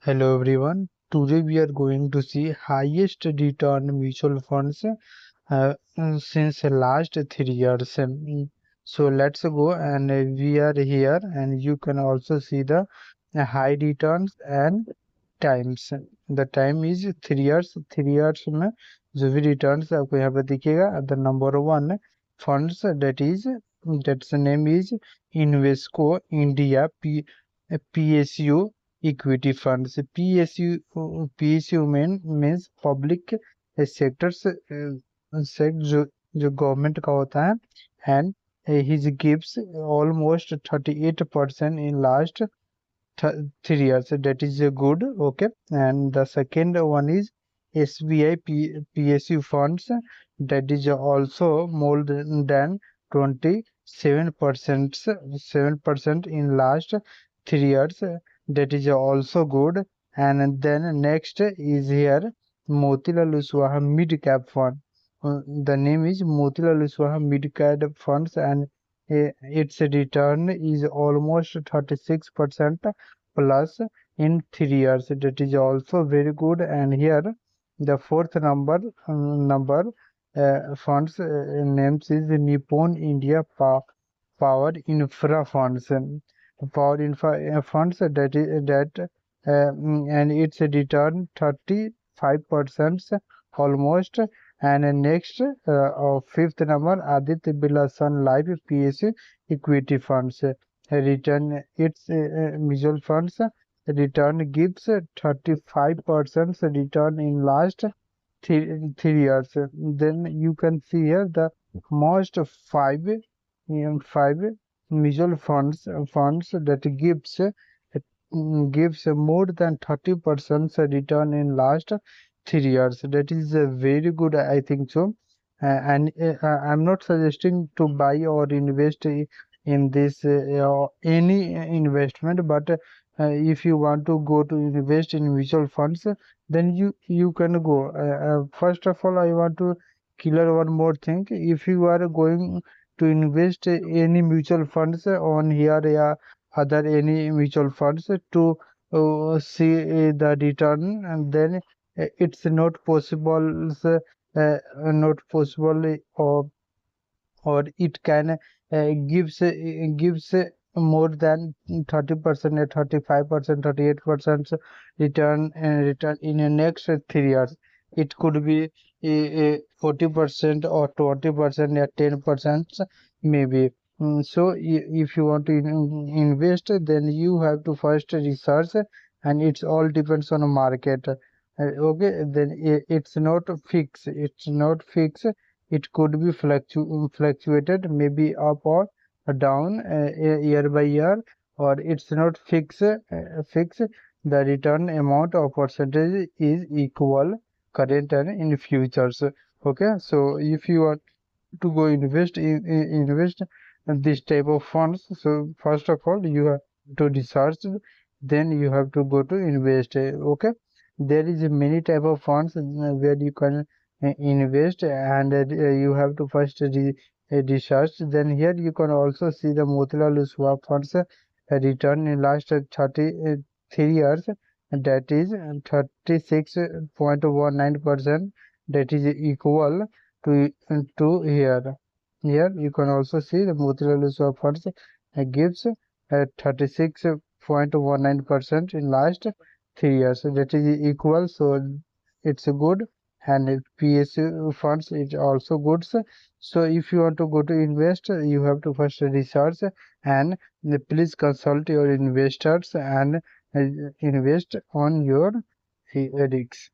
Hello everyone. Today we are going to see highest return mutual funds since the last 3 years. So let's go and we are here and you can also see the high returns and times. The time is 3 years. 3 years में जो भी returns आपको यहाँ पे दिखेगा the number one funds that's the name is Invesco India PSU equity funds. PSU means public sectors से जो government का होता है and he gives almost 38% in last 3 years. That is good. Okay, and the second one is SBI PSU funds. That is also more than 27%, 7% in last 3 years. That is also good. And then next is here Motilal Oswal Mid Cap Fund. The name is Motilal Oswal Mid Cap Funds, and its return is almost 36% plus in 3 years. That is also very good. And here the fourth number funds names is Nippon India Power Infra Funds. Power Infra Funds and its return 35% almost. And next fifth number Aditya Birla Sun Life PSU Equity Funds. Return its mutual funds return gives 35% return in last 3 years. Then you can see here the most five mutual funds that gives more than 30% return in last 3 years. That is very good, I think so. And I'm not suggesting to buy or invest in this any investment, but if you want to go to invest in mutual funds, then you can go. First of all, I want to clear one more thing. If you are going to invest any mutual funds on here, yeah, other any mutual funds to see the return, and then it's not possible, not possible, or it can gives more than 30%, 35%, 38% return in the next 3 years. It could be 40% or 20% or 10% maybe. So if you want to invest, then you have to first research, and it's all depends on the market. Okay, then it's not fixed. It's not fixed. It could be fluctuated, maybe up or down year by year, or it's not fixed. The return amount or percentage is equal current and in futures. Okay, so if you want to go invest in this type of funds, so first of all you have to research, then you have to go to invest. Okay, there is many type of funds where you can invest, and you have to first research. Then here you can also see the Motilal Oswal funds return in last 33 years, and that is 36.19%. That is equal to here. Here you can also see the Motilal Oswal funds gives 36.19% in last 3 years. So that is equal. So it's good, and PSU funds is also good. So if you want to go to invest, you have to first research, and please consult your investors and invest on your risks.